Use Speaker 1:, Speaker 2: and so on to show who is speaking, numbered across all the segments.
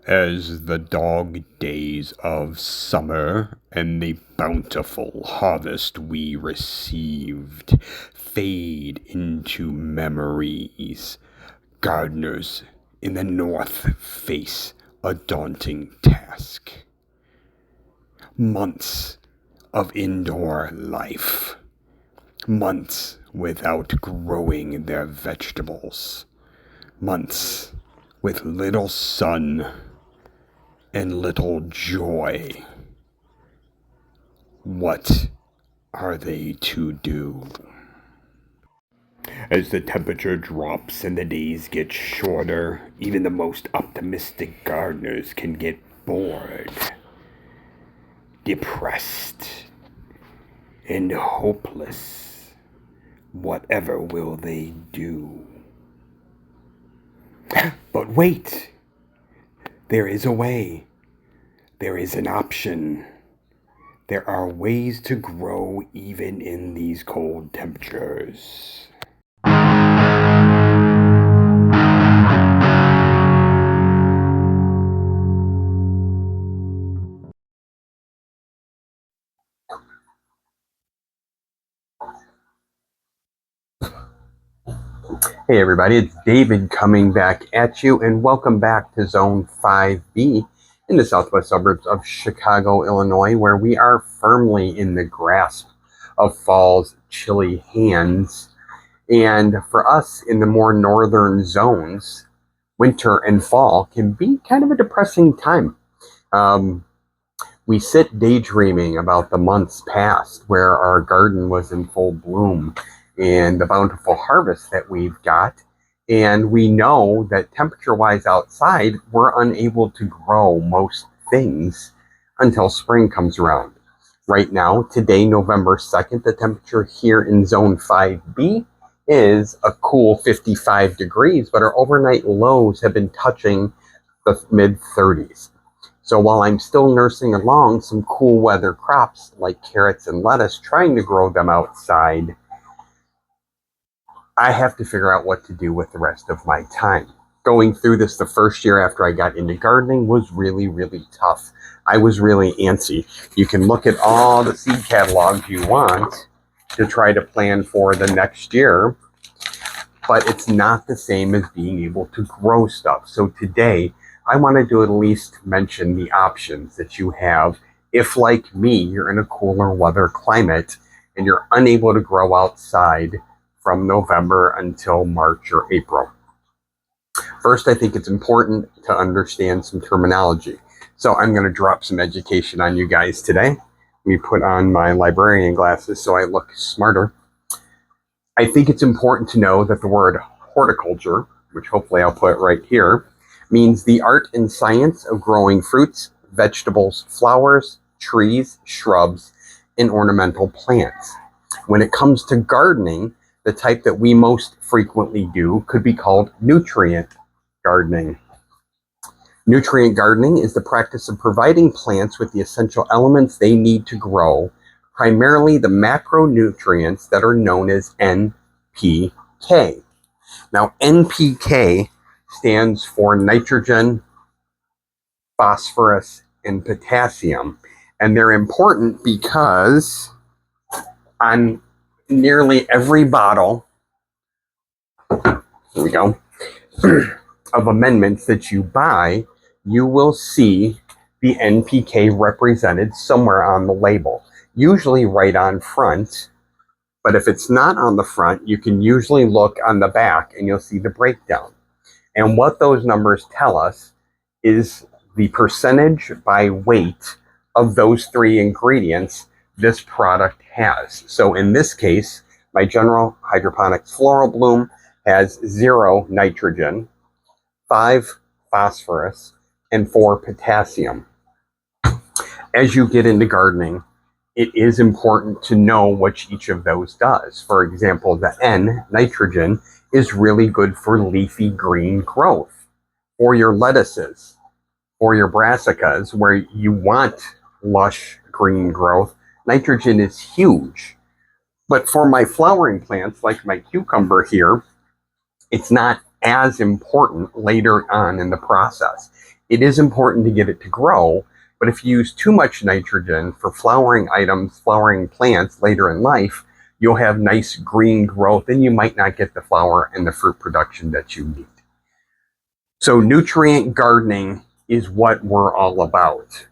Speaker 1: As the dog days of summer and the bountiful harvest we received fade into memories, gardeners in the north face a daunting task. Months of indoor life, months without growing their vegetables, months with little sun and little joy. What are they to do? As the temperature drops and the days get shorter, even the most optimistic gardeners can get bored, depressed, and hopeless. Whatever will they do? But wait! There is a way. There is an option. There are ways to grow even in these cold temperatures.
Speaker 2: Hey everybody, it's David coming back at you, and welcome back to Zone 5B in the southwest suburbs of Chicago, Illinois, where we are firmly in the grasp of fall's chilly hands. And for us in the more northern zones, winter and fall can be kind of a depressing time. We sit daydreaming about the months past where our garden was in full bloom and the bountiful harvest that we've got. And we know that temperature-wise outside, we're unable to grow most things until spring comes around. Right now, today, November 2nd, the temperature here in Zone 5B is a cool 55 degrees, but our overnight lows have been touching the mid-30s. So while I'm still nursing along some cool weather crops like carrots and lettuce, trying to grow them outside, I have to figure out what to do with the rest of my time. Going through this the first year after I got into gardening was really, really tough. I was really antsy. You can look at all the seed catalogs you want to try to plan for the next year, but it's not the same as being able to grow stuff. So today, I wanted to at least mention the options that you have if, like me, you're in a cooler weather climate and you're unable to grow outside from November until March or April. First, I think it's important to understand some terminology. So I'm going to drop some education on you guys today. Let me put on my librarian glasses so I look smarter. I think it's important to know that the word horticulture, which hopefully I'll put right here, means the art and science of growing fruits, vegetables, flowers, trees, shrubs, and ornamental plants. When it comes to gardening, the type that we most frequently do could be called nutrient gardening. Nutrient gardening is the practice of providing plants with the essential elements they need to grow, primarily the macronutrients that are known as NPK. Now, NPK stands for nitrogen, phosphorus, and potassium. And they're important because on nearly every bottle, here we go, of amendments that you buy, you will see the NPK represented somewhere on the label, usually right on front. But if it's not on the front, you can usually look on the back and you'll see the breakdown. And what those numbers tell us is the percentage by weight of those three ingredients this product has. So in this case, my General Hydroponics Floral Bloom has 0 nitrogen, 5 phosphorus, and 4 potassium. As you get into gardening, it is important to know what each of those does. For example, the N, nitrogen, is really good for leafy green growth, for your lettuces, for your brassicas, where you want lush green growth. Nitrogen is huge. But for my flowering plants, like my cucumber here, it's not as important later on in the process. It is important to get it to grow, but if you use too much nitrogen for flowering items, flowering plants later in life, you'll have nice green growth and you might not get the flower and the fruit production that you need. So nutrient gardening is what we're all about.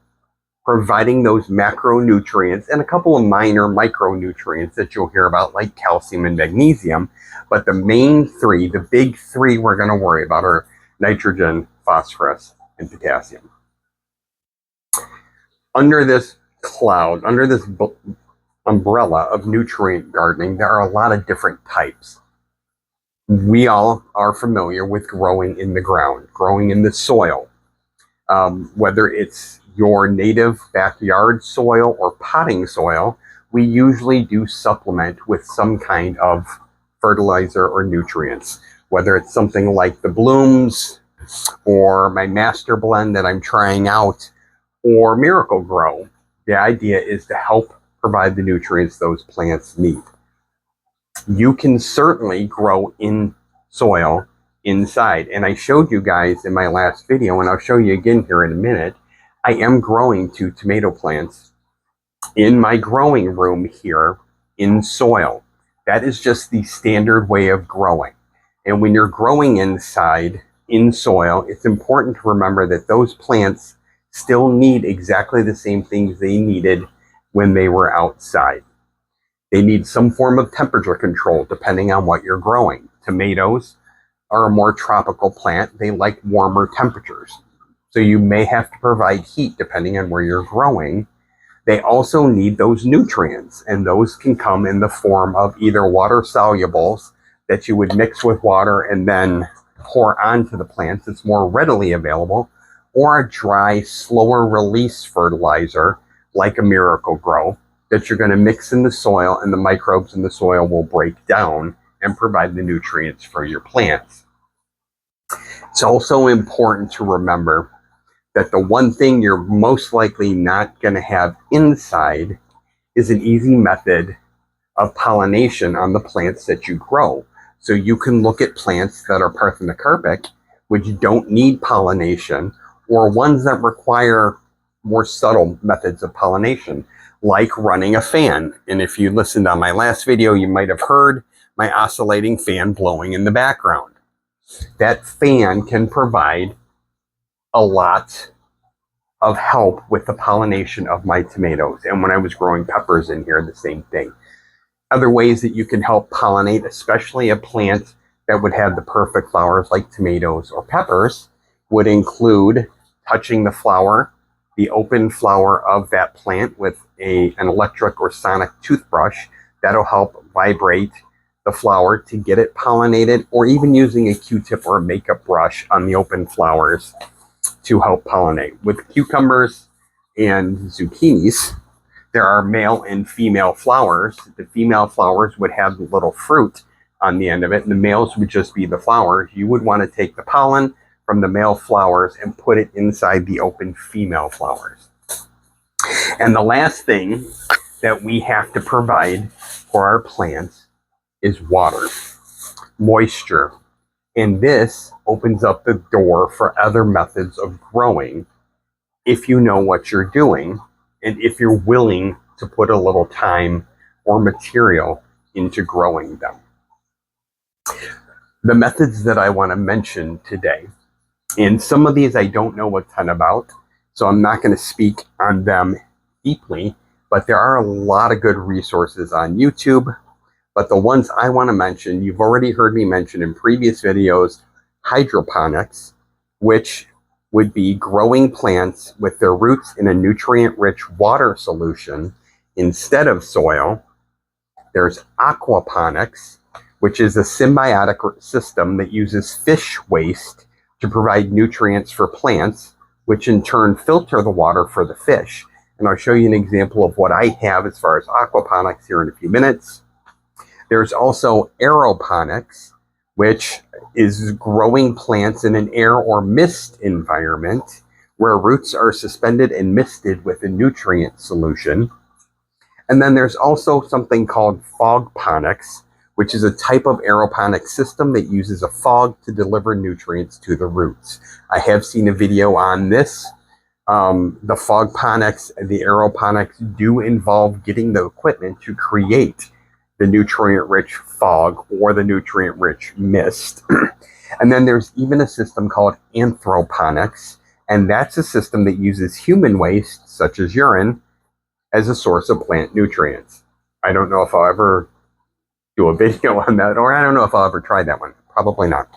Speaker 2: Providing those macronutrients and a couple of minor micronutrients that you'll hear about, like calcium and magnesium. But the main three, the big three we're going to worry about are nitrogen, phosphorus, and potassium. Under this cloud, under this umbrella of nutrient gardening, there are a lot of different types. We all are familiar with growing in the ground, growing in the soil, whether it's your native backyard soil or potting soil. We usually do supplement with some kind of fertilizer or nutrients, whether it's something like the Blooms or my master blend that I'm trying out or Miracle Grow. The idea is to help provide the nutrients those plants need. You can certainly grow in soil inside, and I showed you guys in my last video, and I'll show you again here in a minute. I am growing 2 tomato plants in my growing room here in soil. That is just the standard way of growing. And when you're growing inside in soil, it's important to remember that those plants still need exactly the same things they needed when they were outside. They need some form of temperature control depending on what you're growing. Tomatoes are a more tropical plant. They like warmer temperatures. So you may have to provide heat depending on where you're growing. They also need those nutrients, and those can come in the form of either water solubles that you would mix with water and then pour onto the plants. It's more readily available, or a dry, slower release fertilizer like a Miracle Grow that you're going to mix in the soil, and the microbes in the soil will break down and provide the nutrients for your plants. It's also important to remember that the one thing you're most likely not going to have inside is an easy method of pollination on the plants that you grow. So you can look at plants that are parthenocarpic, which don't need pollination, or ones that require more subtle methods of pollination, like running a fan. And if you listened on my last video, you might have heard my oscillating fan blowing in the background. That fan can provide a lot of help with the pollination of my tomatoes. And when I was growing peppers in here, the same thing. Other ways that you can help pollinate, especially a plant that would have the perfect flowers like tomatoes or peppers, would include touching the flower, the open flower of that plant with an electric or sonic toothbrush. That'll help vibrate the flower to get it pollinated, or even using a Q-tip or a makeup brush on the open flowers to help pollinate. With cucumbers and zucchinis, there are male and female flowers. The female flowers would have the little fruit on the end of it, and the males would just be the flowers. You would want to take the pollen from the male flowers and put it inside the open female flowers. And the last thing that we have to provide for our plants is water, moisture. And this opens up the door for other methods of growing if you know what you're doing and if you're willing to put a little time or material into growing them. The methods that I want to mention today, and some of these I don't know a ton about, so I'm not going to speak on them deeply, but there are a lot of good resources on YouTube. But the ones I want to mention, you've already heard me mention in previous videos, hydroponics, which would be growing plants with their roots in a nutrient-rich water solution instead of soil. There's aquaponics, which is a symbiotic system that uses fish waste to provide nutrients for plants, which in turn filter the water for the fish. And I'll show you an example of what I have as far as aquaponics here in a few minutes. There's also aeroponics, which is growing plants in an air or mist environment where roots are suspended and misted with a nutrient solution. And then there's also something called fogponics, which is a type of aeroponic system that uses a fog to deliver nutrients to the roots. I have seen a video on this. The fog ponics and the aeroponics do involve getting the equipment to create the nutrient-rich fog or the nutrient-rich mist. And then there's even a system called anthroponics, and that's a system that uses human waste, such as urine, as a source of plant nutrients. I don't know if I'll ever do a video on that, or I don't know if I'll ever try that one. Probably not.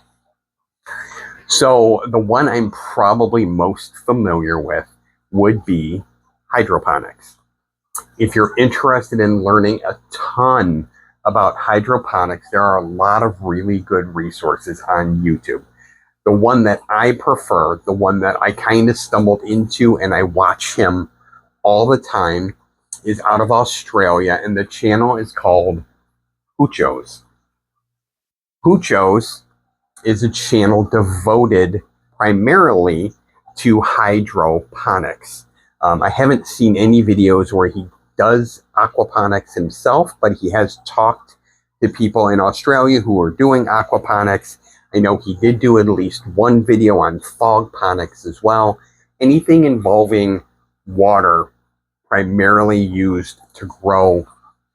Speaker 2: So the one I'm probably most familiar with would be hydroponics. If you're interested in learning a ton about hydroponics, there are a lot of really good resources on YouTube. The one that I prefer, the one that I kind of stumbled into and I watch him all the time, is out of Australia, and the channel is called Hoocho's. Hoocho's is a channel devoted primarily to hydroponics. I haven't seen any videos where he does aquaponics himself, but he has talked to people in Australia who are doing aquaponics. I know he did do at least one video on fog ponics as well. Anything involving water primarily used to grow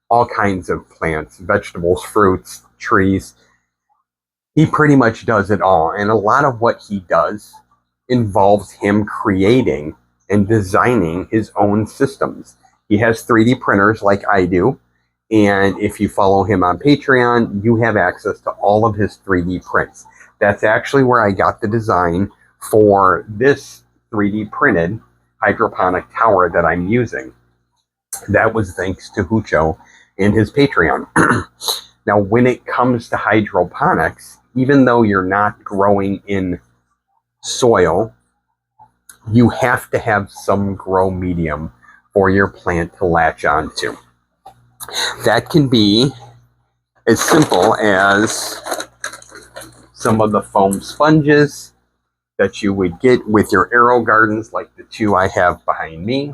Speaker 2: all kinds of plants, vegetables, fruits, trees. He pretty much does it all. And a lot of what he does involves him creating and designing his own systems. He has 3D printers like I do. And if you follow him on Patreon, you have access to all of his 3D prints. That's actually where I got the design for this 3D printed hydroponic tower that I'm using. That was thanks to Hoocho and his Patreon. Now, when it comes to hydroponics, even though you're not growing in soil, you have to have some grow medium for your plant to latch onto. That can be as simple as some of the foam sponges that you would get with your aero gardens, like the two I have behind me,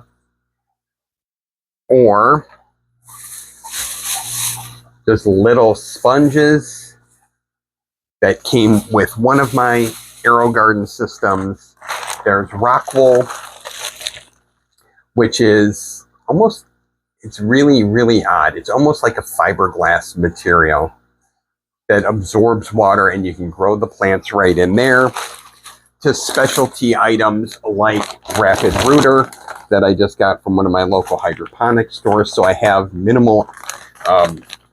Speaker 2: or just little sponges that came with one of my aero garden systems. There's rock wool, which is almost, it's really, really odd. It's almost like a fiberglass material that absorbs water, and you can grow the plants right in there, to specialty items like rapid rooter that I just got from one of my local hydroponic stores. So I have minimal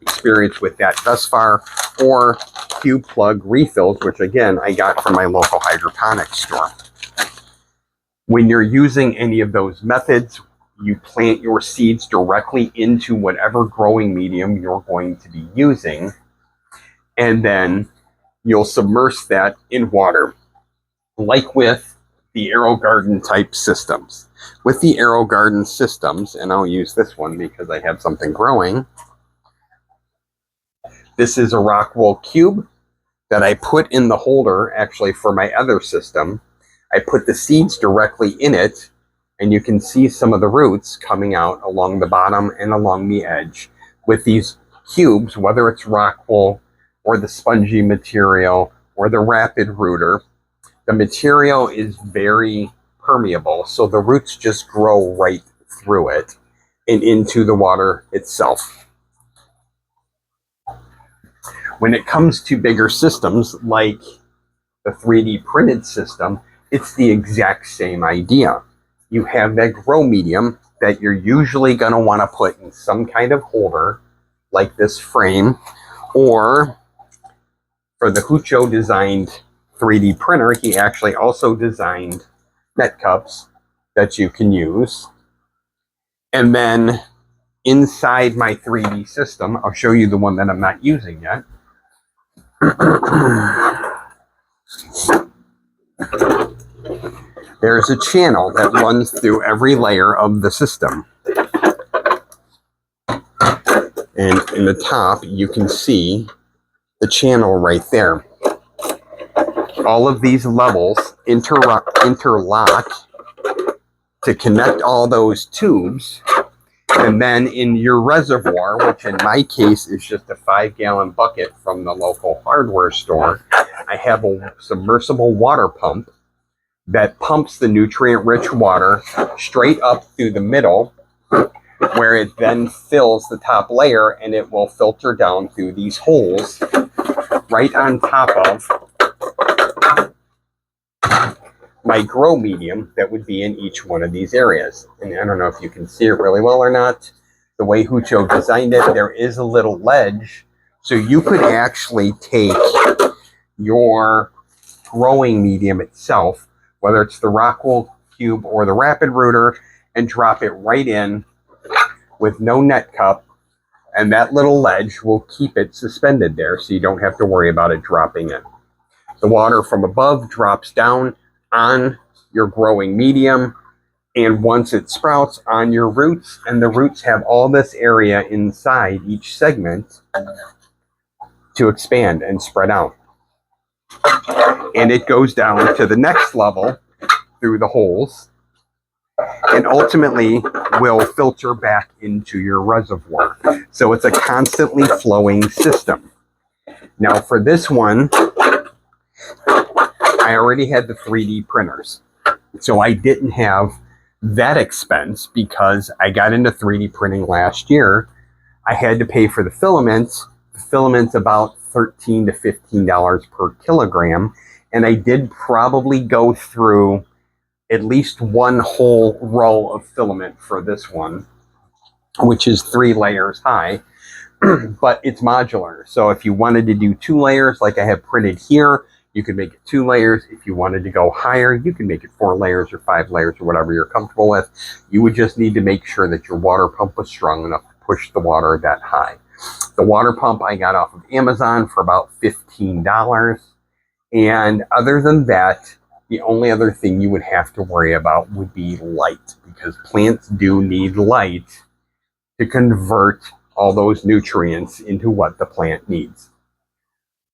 Speaker 2: experience with that thus far, or cube plug refills, which again, I got from my local hydroponic store. When you're using any of those methods, you plant your seeds directly into whatever growing medium you're going to be using, and then you'll submerge that in water, like with the aero garden type systems. With the aero garden systems, and I'll use this one because I have something growing. This is a rock wool cube that I put in the holder actually for my other system. I put the seeds directly in it, and you can see some of the roots coming out along the bottom and along the edge. With these cubes, whether it's rock wool or the spongy material or the rapid rooter, the material is very permeable, so the roots just grow right through it and into the water itself. When it comes to bigger systems like the 3D printed system, it's the exact same idea. You have that grow medium that you're usually going to want to put in some kind of holder like this frame, or for the Hoocho designed 3D printer, he actually also designed net cups that you can use. And then inside my 3D system, I'll show you the one that I'm not using yet. There's a channel that runs through every layer of the system. And in the top, you can see the channel right there. All of these levels interlock to connect all those tubes And then in your reservoir, which in my case is just a 5-gallon bucket from the local hardware store, I have a submersible water pump that pumps the nutrient-rich water straight up through the middle, where it then fills the top layer, and it will filter down through these holes right on top of my grow medium that would be in each one of these areas. And I don't know if you can see it really well or not. The way Hoocho designed it, there is a little ledge, so you could actually take your growing medium itself, whether it's the Rockwool cube or the Rapid Rooter, and drop it right in with no net cup, and that little ledge will keep it suspended there, so you don't have to worry about it dropping in. The water from above drops down on your growing medium, and once it sprouts, on your roots, and the roots have all this area inside each segment to expand and spread out. And it goes down to the next level through the holes, and ultimately will filter back into your reservoir. So it's a constantly flowing system. Now for this one, I already had the 3D printers, so I didn't have that expense because I got into 3D printing last year. I had to pay for the filaments. The filaments about $13 to $15 per kilogram, and I did probably go through at least one whole roll of filament for this one, which is 3 layers high, but it's modular. So if you wanted to do 2 layers like I have printed here, you could make it 2 layers. If you wanted to go higher, you can make it 4 layers or 5 layers or whatever you're comfortable with. You would just need to make sure that your water pump was strong enough to push the water that high. The water pump I got off of Amazon for about $15. And other than that, the only other thing you would have to worry about would be light, because plants do need light to convert all those nutrients into what the plant needs.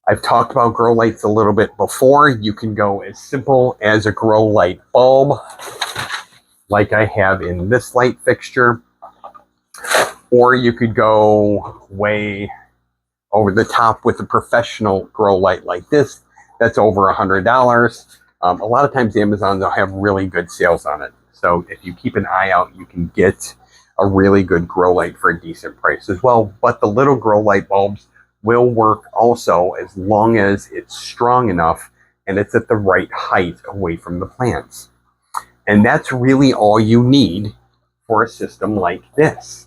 Speaker 2: I've talked about grow lights a little bit before. You can go as simple as a grow light bulb, like I have in this light fixture, or you could go way over the top with a professional grow light like this. That's over $100. A lot of times Amazon will have really good sales on it. So if you keep an eye out, you can get a really good grow light for a decent price as well. But the little grow light bulbs will work also, as long as it's strong enough and it's at the right height away from the plants. And that's really all you need for a system like this.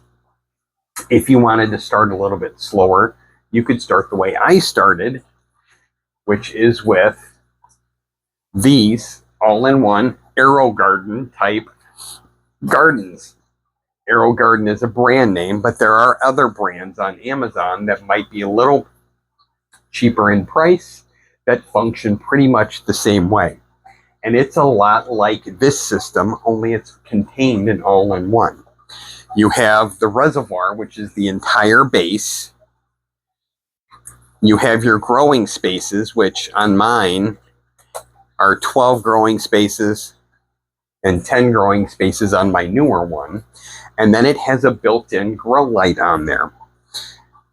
Speaker 2: If you wanted to start a little bit slower, you could start the way I started, which is with these all-in-one Aero Garden type gardens. Aero Garden is a brand name, but there are other brands on Amazon that might be a little cheaper in price that function pretty much the same way. And it's a lot like this system, only it's contained in all-in-one. You have the reservoir, which is the entire base. You have your growing spaces, which on mine are 12 growing spaces and 10 growing spaces on my newer one. And then it has a built-in grow light on there.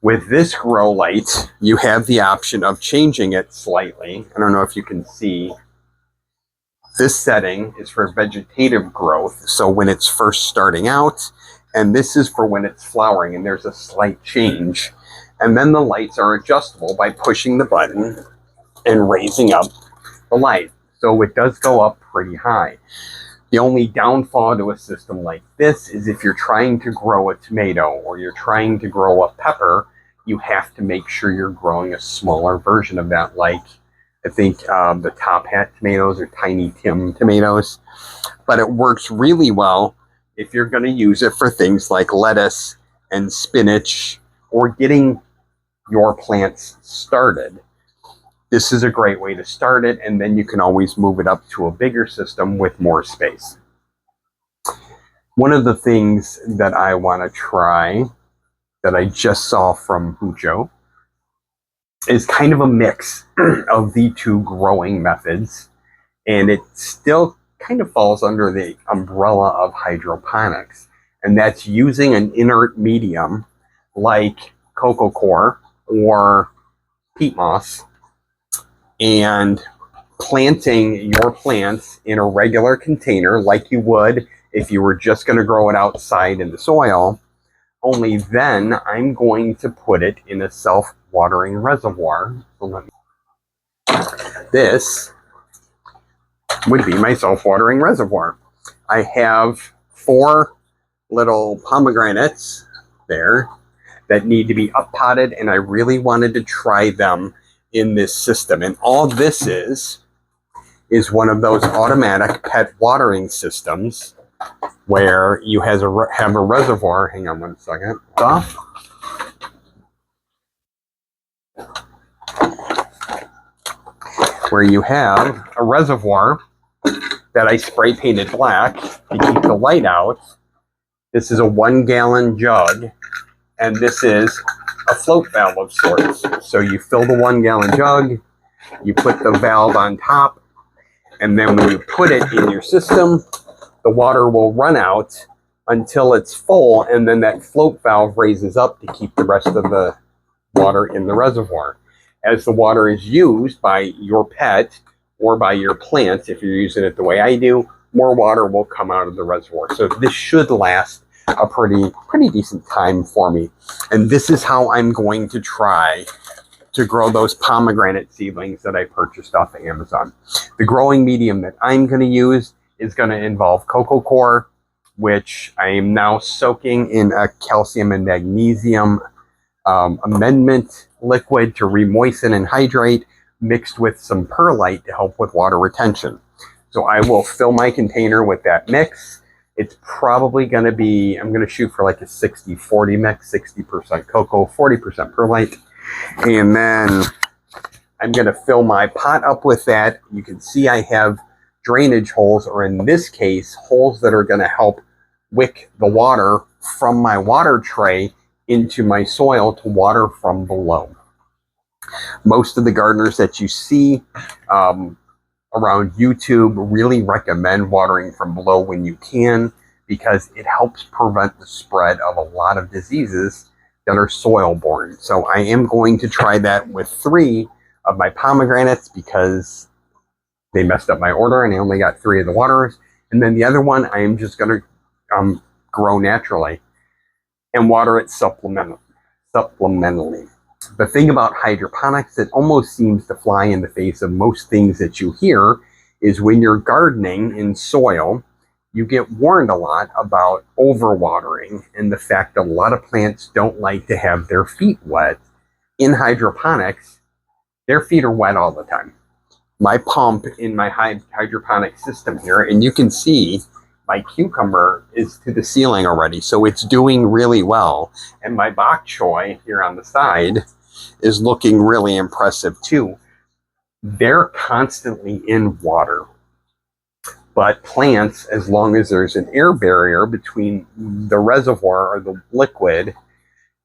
Speaker 2: With this grow light, you have the option of changing it slightly. I don't know if you can see. This setting is for vegetative growth, so when it's first starting out, and this is for when it's flowering, and there's a slight change. And then the lights are adjustable by pushing the button and raising up the light. So it does go up pretty high. The only downfall to a system like this is if you're trying to grow a tomato or you're trying to grow a pepper, you have to make sure you're growing a smaller version of that, like I think the Top Hat tomatoes or Tiny Tim tomatoes. But it works really well if you're going to use it for things like lettuce and spinach or getting your plants started. This is a great way to start it, and then you can always move it up to a bigger system with more space. One of the things that I want to try that I just saw from Hoocho is kind of a mix of the two growing methods, and it still kind of falls under the umbrella of hydroponics. and that's using an inert medium like coco coir or peat moss and planting your plants in a regular container like you would if you were just going to grow it outside in the soil. Only then I'm going to put it in a self-watering reservoir. So this would be my self-watering reservoir. I have 4 little pomegranates there that need to be up potted, and I really wanted to try them in this system. And all this is one of those automatic pet watering systems where you have a reservoir. Hang on one second. Where you have a reservoir that I spray painted black to keep the light out. This is a 1-gallon jug, and this is a float valve of sorts. So you fill the 1-gallon jug, you put the valve on top, and then when you put it in your system, the water will run out until it's full, and then that float valve raises up to keep the rest of the water in the reservoir. As the water is used by your pet or by your plants, if you're using it the way I do, more water will come out of the reservoir. So this should last a pretty decent time for me. And this is how I'm going to try to grow those pomegranate seedlings that I purchased off of Amazon. The growing medium that I'm going to use is going to involve coco coir, which I am now soaking in a calcium and magnesium amendment liquid to remoisten and hydrate, mixed with some perlite to help with water retention. So I will fill my container with that mix. It's probably going to be, I'm going to shoot for like a 60-40 mix, 60% cocoa, 40% perlite. And then I'm going to fill my pot up with that. You can see I have drainage holes, or in this case, holes that are going to help wick the water from my water tray into my soil to water from below. Most of the gardeners that you see around YouTube really recommend watering from below when you can, because it helps prevent the spread of a lot of diseases that are soil borne. So I am going to try that with 3 of my pomegranates because they messed up my order and I only got 3 of the waterers. And then the other one I am just going to grow naturally and water it supplementally. The thing about hydroponics that almost seems to fly in the face of most things that you hear is when you're gardening in soil, you get warned a lot about overwatering and the fact that a lot of plants don't like to have their feet wet. In hydroponics, their feet are wet all the time. My pump in my hydroponic system here, and you can see my cucumber is to the ceiling already, so it's doing really well. And my bok choy here on the side is looking really impressive too. They're constantly in water. But plants, as long as there's an air barrier between the reservoir or the liquid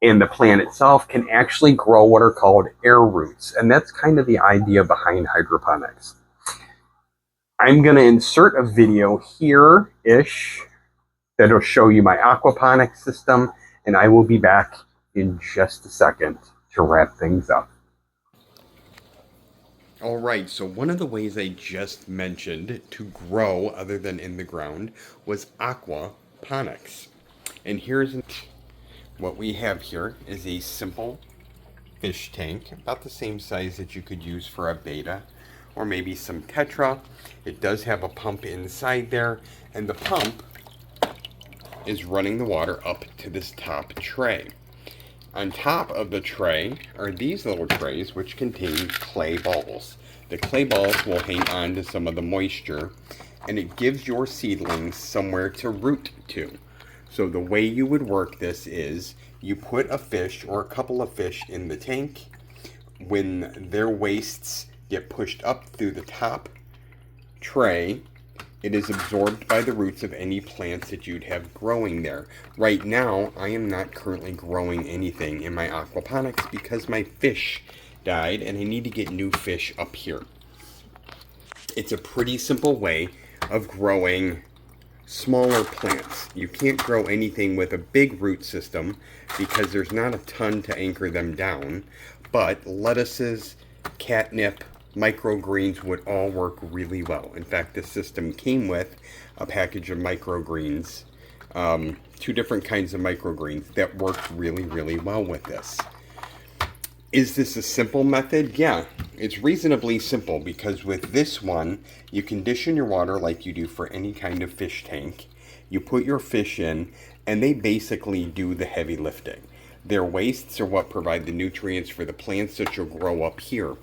Speaker 2: and the plant itself, can actually grow what are called air roots. And that's kind of the idea behind hydroponics. I'm going to insert a video here-ish that'll show you my aquaponics system, and I will be back in just a second to wrap things up.
Speaker 1: All right, so one of the ways I just mentioned to grow other than in the ground was aquaponics. And here's what we have here is a simple fish tank, about the same size that you could use for a betta or maybe some tetra. It does have a pump inside there, and the pump is running the water up to this top tray. On top of the tray are these little trays which contain clay balls. The clay balls will hang on to some of the moisture, and it gives your seedlings somewhere to root to. So the way you would work this is you put a fish or a couple of fish in the tank. When their wastes get pushed up through the top tray, it is absorbed by the roots of any plants that you'd have growing there. Right now, I am not currently growing anything in my aquaponics because my fish died and I need to get new fish up here. It's a pretty simple way of growing smaller plants. You can't grow anything with a big root system because there's not a ton to anchor them down. But lettuces, catnip, microgreens would all work really well. In fact, this system came with a package of microgreens, two different kinds of microgreens that worked really, really well with this. Is this a simple method? Yeah, it's reasonably simple because with this one, you condition your water like you do for any kind of fish tank. You put your fish in, and they basically do the heavy lifting. Their wastes are what provide the nutrients for the plants that you'll grow up here.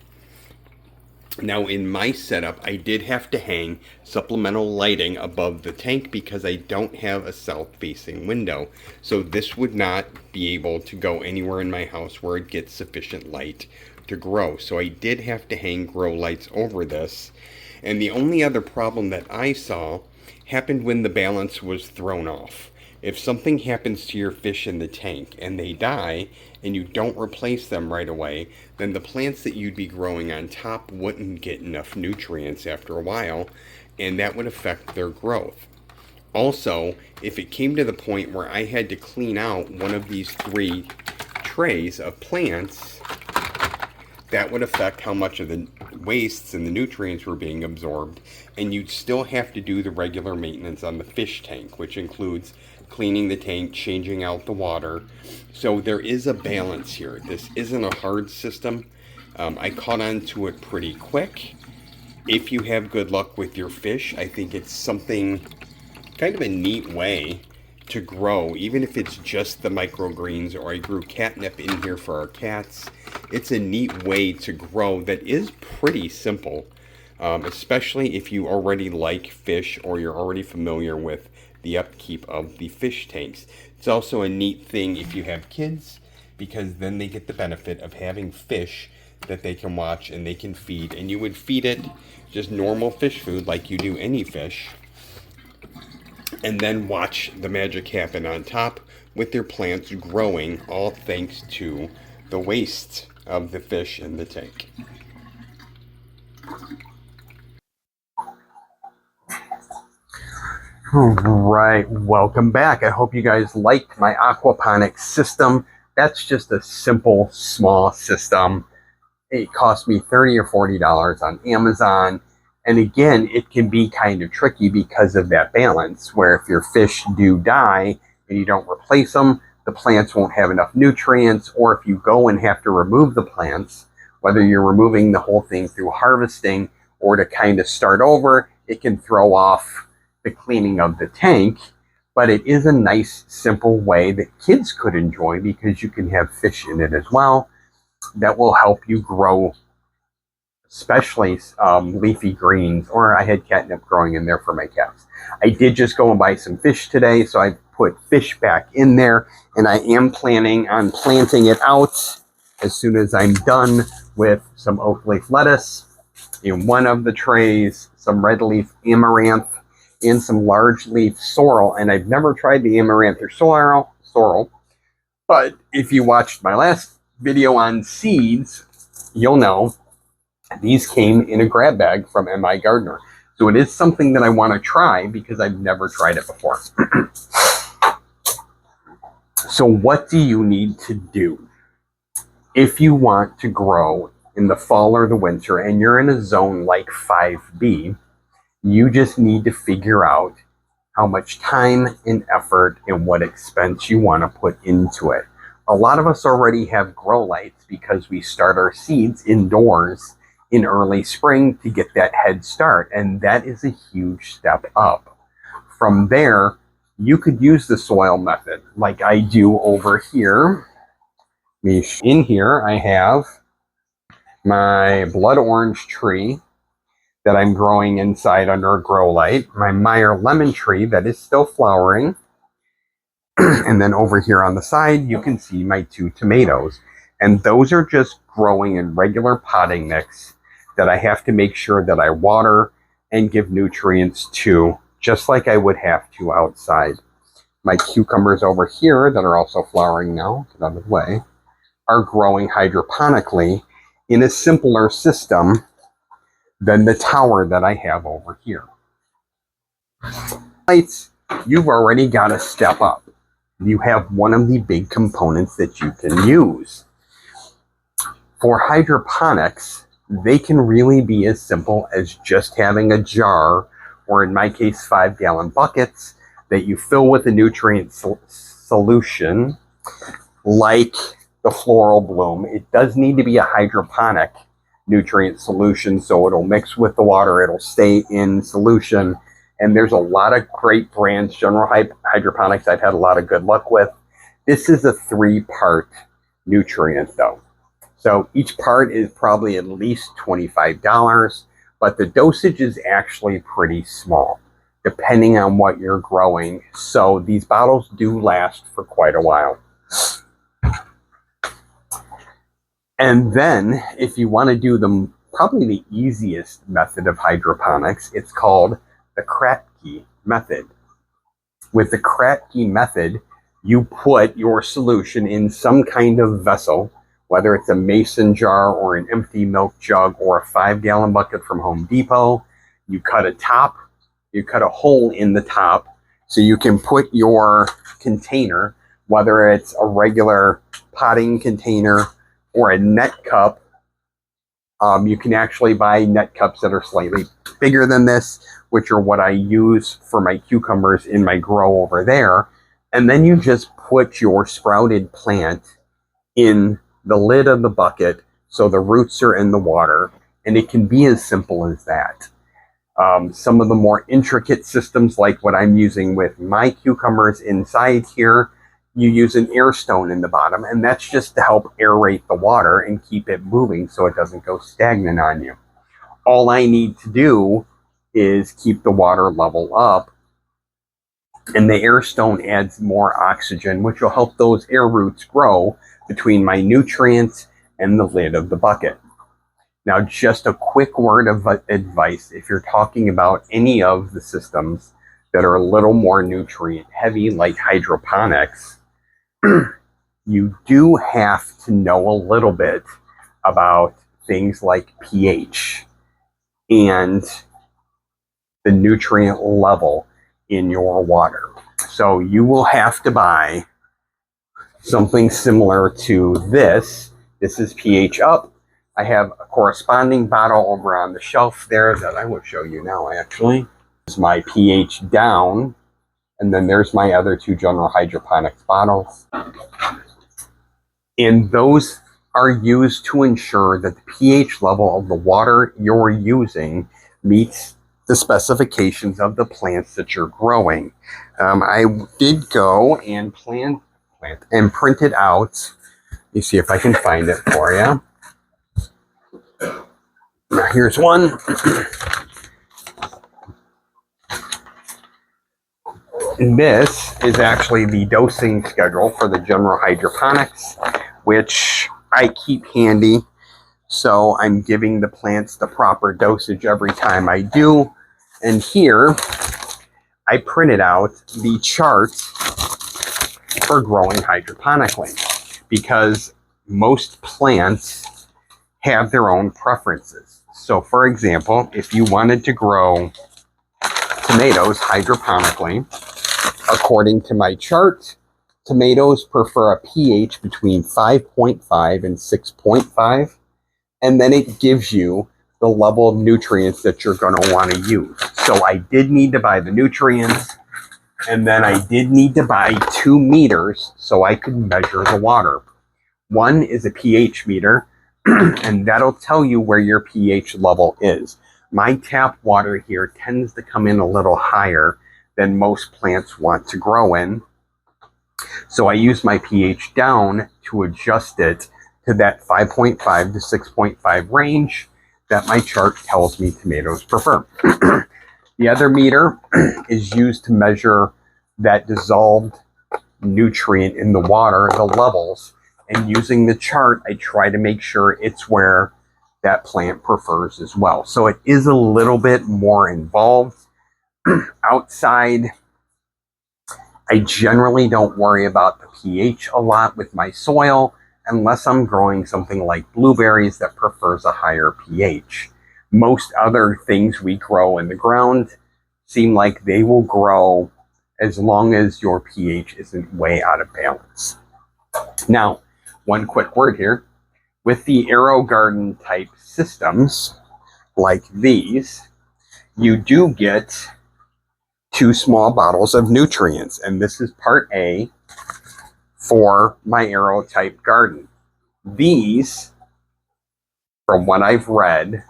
Speaker 1: Now in my setup, I did have to hang supplemental lighting above the tank because I don't have a south-facing window. So this would not be able to go anywhere in my house where it gets sufficient light to grow. So I did have to hang grow lights over this. And the only other problem that I saw happened when the balance was thrown off. If something happens to your fish in the tank and they die and you don't replace them right away, then the plants that you'd be growing on top wouldn't get enough nutrients after a while, and that would affect their growth. Also, if it came to the point where I had to clean out one of these 3 trays of plants, that would affect how much of the wastes and the nutrients were being absorbed, and you'd still have to do the regular maintenance on the fish tank, which includes cleaning the tank, changing out the water. So there is a balance here. This isn't a hard system. I caught on to it pretty quick. If you have good luck with your fish, I think it's something, kind of a neat way to grow, even if it's just the microgreens, or I grew catnip in here for our cats. It's a neat way to grow that is pretty simple, especially if you already like fish or you're already familiar with the upkeep of the fish tanks. It's also a neat thing if you have kids, because then they get the benefit of having fish that they can watch and they can feed, and you would feed it just normal fish food like you do any fish, and then watch the magic happen on top with their plants growing, all thanks to the waste of the fish in the tank.
Speaker 2: Right, welcome back. I hope you guys liked my aquaponics system. That's just a simple, small system. It cost me $30 or $40 on Amazon. And again, it can be kind of tricky because of that balance, where if your fish do die and you don't replace them, the plants won't have enough nutrients, or if you go and have to remove the plants, whether you're removing the whole thing through harvesting or to kind of start over, it can throw off the cleaning of the tank. But it is a nice, simple way that kids could enjoy, because you can have fish in it as well that will help you grow, especially leafy greens, or I had catnip growing in there for my cats. I did just go and buy some fish today, so I put fish back in there, and I am planning on planting it out as soon as I'm done with some oak leaf lettuce in one of the trays, some red leaf amaranth, and some large leaf sorrel. And I've never tried the amaranth or sorrel, but if you watched my last video on seeds, you'll know these came in a grab bag from MI Gardener. So it is something that I want to try because I've never tried it before. So what do you need to do if you want to grow in the fall or the winter and you're in a zone like 5B? You just need to figure out how much time and effort and what expense you want to put into it. A lot of us already have grow lights because we start our seeds indoors in early spring to get that head start, and that is a huge step up. From there, you could use the soil method like I do over here. In here, I have my blood orange tree that I'm growing inside under a grow light, my Meyer lemon tree that is still flowering, and then over here on the side, you can see my 2 tomatoes. And those are just growing in regular potting mix that I have to make sure that I water and give nutrients to, just like I would have to outside. My cucumbers over here that are also flowering now, get out of the way, are growing hydroponically in a simpler system than the tower that I have over here. lights, you've already got to step up. You have one of the big components that you can use. For hydroponics, they can really be as simple as just having a jar, or in my case, 5-gallon buckets that you fill with a nutrient solution like the floral bloom. It does need to be a hydroponic nutrient solution, so it'll mix with the water, it'll stay in solution. And there's a lot of great brands, General Hydroponics, I've had a lot of good luck with. This is a 3-part nutrient though. So each part is probably at least $25, but the dosage is actually pretty small, depending on what you're growing. So these bottles do last for quite a while. And then if you want to do them, probably the easiest method of hydroponics, it's called the Kratky method. With the Kratky method, you put your solution in some kind of vessel, whether it's a mason jar or an empty milk jug or a 5-gallon bucket from Home Depot. You cut a hole in the top so you can put your container, whether it's a regular potting container or a net cup. You can actually buy net cups that are slightly bigger than this, which are what I use for my cucumbers in my grow over there. And then you just put your sprouted plant in the lid of the bucket so the roots are in the water, and it can be as simple as that. Some of the more intricate systems, like what I'm using with my cucumbers inside here, you use an air stone in the bottom, and that's just to help aerate the water and keep it moving so it doesn't go stagnant on you. All I need to do is keep the water level up, and the air stone adds more oxygen, which will help those air roots grow between my nutrients and the lid of the bucket. Now, just a quick word of advice, if you're talking about any of the systems that are a little more nutrient heavy, like hydroponics, you do have to know a little bit about things like pH and the nutrient level in your water. So you will have to buy something similar to this. This is pH up. I have a corresponding bottle over on the shelf there that I will show you now, actually. This is my pH down, and then there's my other 2 General Hydroponics bottles. And those are used to ensure that the pH level of the water you're using meets the specifications of the plants that you're growing. I did go and print it out. Let me see if I can find it for you. Now here's one. And this is actually the dosing schedule for the General Hydroponics, which I keep handy. So I'm giving the plants the proper dosage every time I do. And here I printed out the chart for growing hydroponically, because most plants have their own preferences. So for example, if you wanted to grow tomatoes hydroponically, according to my chart, tomatoes prefer a pH between 5.5 and 6.5, and then it gives you the level of nutrients that you're going to want to use. So I did need to buy the nutrients, and then I did need to buy 2 meters so I could measure the water. One is a pH meter, and that'll tell you where your pH level is. My tap water here tends to come in a little higher than most plants want to grow in. So I use my pH down to adjust it to that 5.5 to 6.5 range that my chart tells me tomatoes prefer. The other meter is used to measure that dissolved nutrient in the water, the levels, and using the chart, I try to make sure it's where that plant prefers as well. So it is a little bit more involved. Outside, I generally don't worry about the pH a lot with my soil, unless I'm growing something like blueberries that prefers a higher pH. Most other things we grow in the ground, seem like they will grow as long as your pH isn't way out of balance. Now, one quick word here. With the AeroGarden type systems like these, you do get 2 small bottles of nutrients, and this is part A for my Aero type garden. These, from what I've read,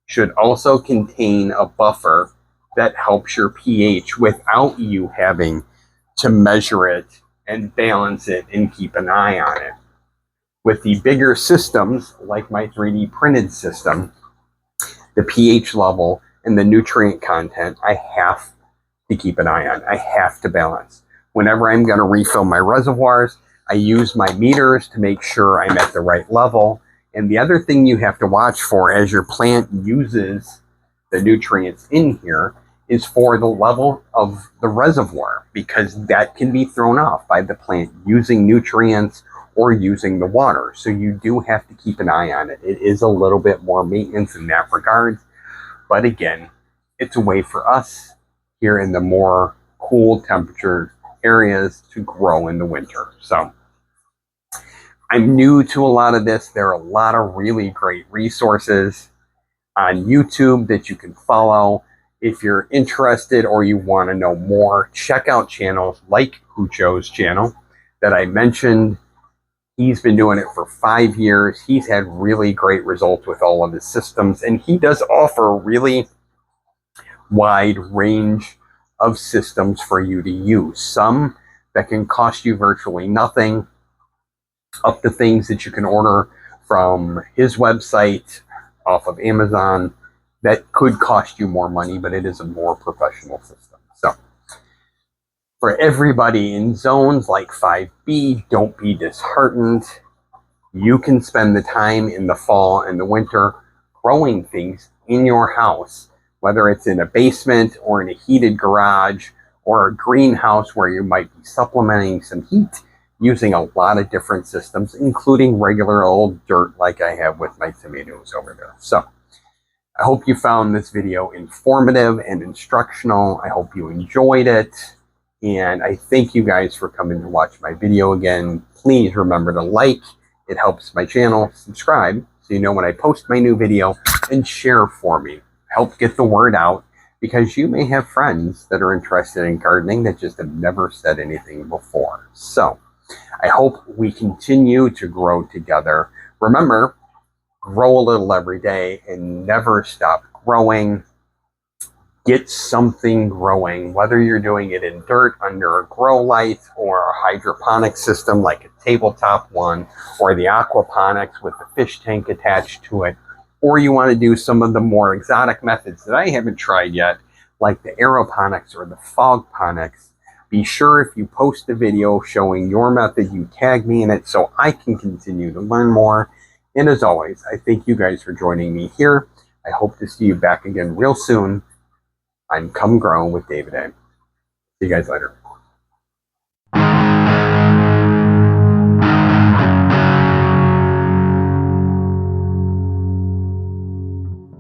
Speaker 2: should also contain a buffer that helps your pH without you having to measure it and balance it and keep an eye on it. With the bigger systems, like my 3D printed system, the pH level and the nutrient content, I have to keep an eye on. I have to balance. Whenever I'm going to refill my reservoirs, I use my meters to make sure I'm at the right level. And the other thing you have to watch for as your plant uses the nutrients in here is for the level of the reservoir, because that can be thrown off by the plant using nutrients or using the water. So you do have to keep an eye on it. It is a little bit more maintenance in that regard. But again, it's a way for us here in the more cool temperature areas to grow in the winter. So I'm new to a lot of this. There are a lot of really great resources on YouTube that you can follow. If you're interested or you want to know more, check out channels like Hoocho's channel that I mentioned. He's been doing it for 5 years. He's had really great results with all of his systems, and he does offer a really wide range of systems for you to use. Some that can cost you virtually nothing, up to things that you can order from his website off of Amazon that could cost you more money, but it is a more professional system. So for everybody in zones like 5B, don't be disheartened. You can spend the time in the fall and the winter growing things in your house, whether it's in a basement or in a heated garage or a greenhouse where you might be supplementing some heat using a lot of different systems, including regular old dirt like I have with my tomatoes over there. So I hope you found this video informative and instructional. I hope you enjoyed it. And I thank you guys for coming to watch my video again. Please remember to like. It helps my channel. Subscribe so you know when I post my new video, and share for me. Help get the word out, because you may have friends that are interested in gardening that just have never said anything before. So I hope we continue to grow together. Remember, grow a little every day and never stop growing. Get something growing, whether you're doing it in dirt under a grow light or a hydroponic system like a tabletop one, or the aquaponics with the fish tank attached to it, or you want to do some of the more exotic methods that I haven't tried yet, like the aeroponics or the fog ponics. Be sure if you post a video showing your method, you tag me in it so I can continue to learn more. And as always, I thank you guys for joining me here. I hope to see you back again real soon. I'm Come Grown with David A. See you guys later.